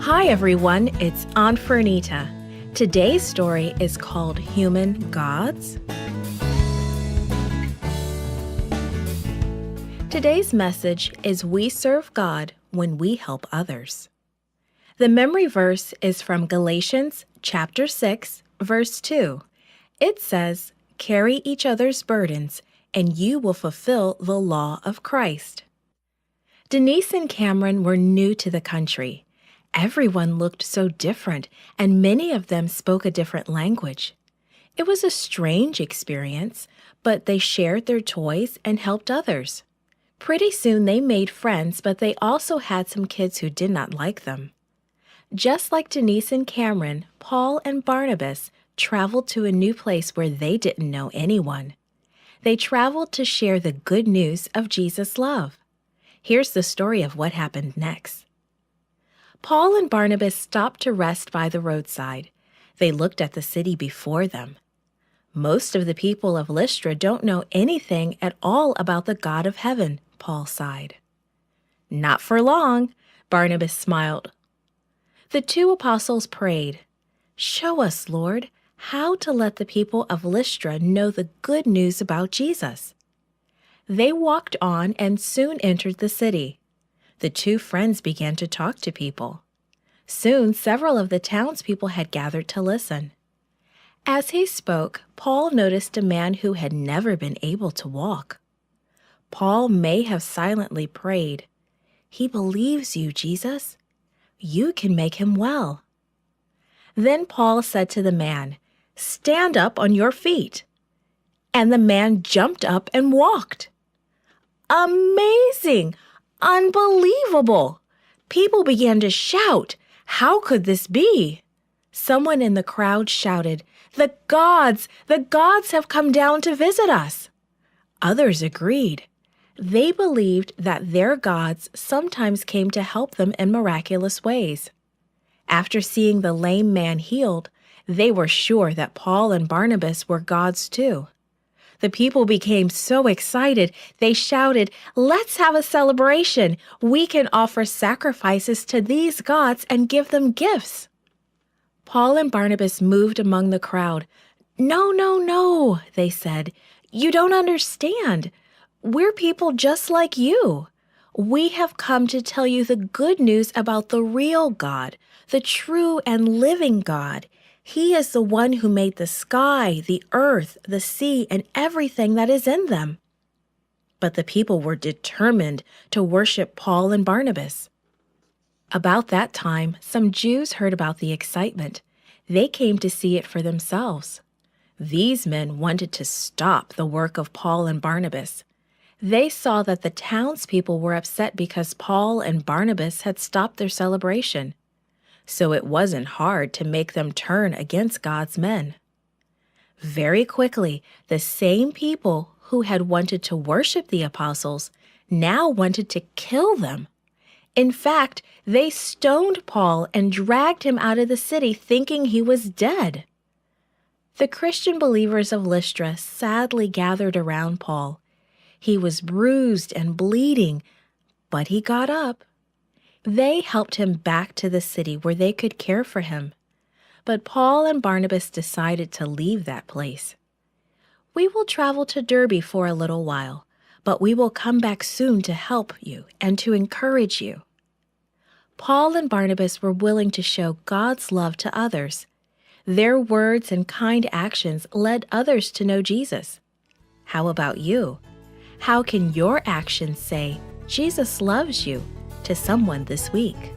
Hi everyone, it's Aunt Fernita. Today's story is called Human Gods. Today's message is we serve God when we help others. The memory verse is from Galatians chapter 6, verse 2. It says, "Carry each other's burdens, and you will fulfill the law of Christ." Denise and Cameron were new to the country. Everyone looked so different, and many of them spoke a different language. It was a strange experience, but they shared their toys and helped others. Pretty soon they made friends, but they also had some kids who did not like them. Just like Denise and Cameron, Paul and Barnabas traveled to a new place where they didn't know anyone. They traveled to share the good news of Jesus' love. Here's the story of what happened next. Paul and Barnabas stopped to rest by the roadside. They looked at the city before them. Most of the people of Lystra don't know anything at all about the God of heaven, Paul sighed. Not for long, Barnabas smiled. The two apostles prayed, "Show us, Lord, how to let the people of Lystra know the good news about Jesus." They walked on and soon entered the city. The two friends began to talk to people. Soon, several of the townspeople had gathered to listen. As he spoke, Paul noticed a man who had never been able to walk. Paul may have silently prayed, "He believes you, Jesus. You can make him well." Then Paul said to the man, "Stand up on your feet." And the man jumped up and walked. Amazing! Unbelievable! People began to shout, "How could this be?" Someone in the crowd shouted, The gods have come down to visit us." Others agreed. They believed that their gods sometimes came to help them in miraculous ways. After seeing the lame man healed, they were sure that Paul and Barnabas were gods too. The people became so excited, they shouted, "Let's have a celebration. We can offer sacrifices to these gods and give them gifts." Paul and Barnabas moved among the crowd. No, they said. "You don't understand. We're people just like you. We have come to tell you the good news about the real God, the true and living God. He is the one who made the sky, the earth, the sea, and everything that is in them." But the people were determined to worship Paul and Barnabas. About that time, some Jews heard about the excitement. They came to see it for themselves. These men wanted to stop the work of Paul and Barnabas. They saw that the townspeople were upset because Paul and Barnabas had stopped their celebration. So it wasn't hard to make them turn against God's men. Very quickly, the same people who had wanted to worship the apostles now wanted to kill them. In fact, they stoned Paul and dragged him out of the city thinking he was dead. The Christian believers of Lystra sadly gathered around Paul. He was bruised and bleeding, but he got up. They helped him back to the city where they could care for him. But Paul and Barnabas decided to leave that place. "We will travel to Derbe for a little while, but we will come back soon to help you and to encourage you." Paul and Barnabas were willing to show God's love to others. Their words and kind actions led others to know Jesus. How about you? How can your actions say, "Jesus loves you," to someone this week?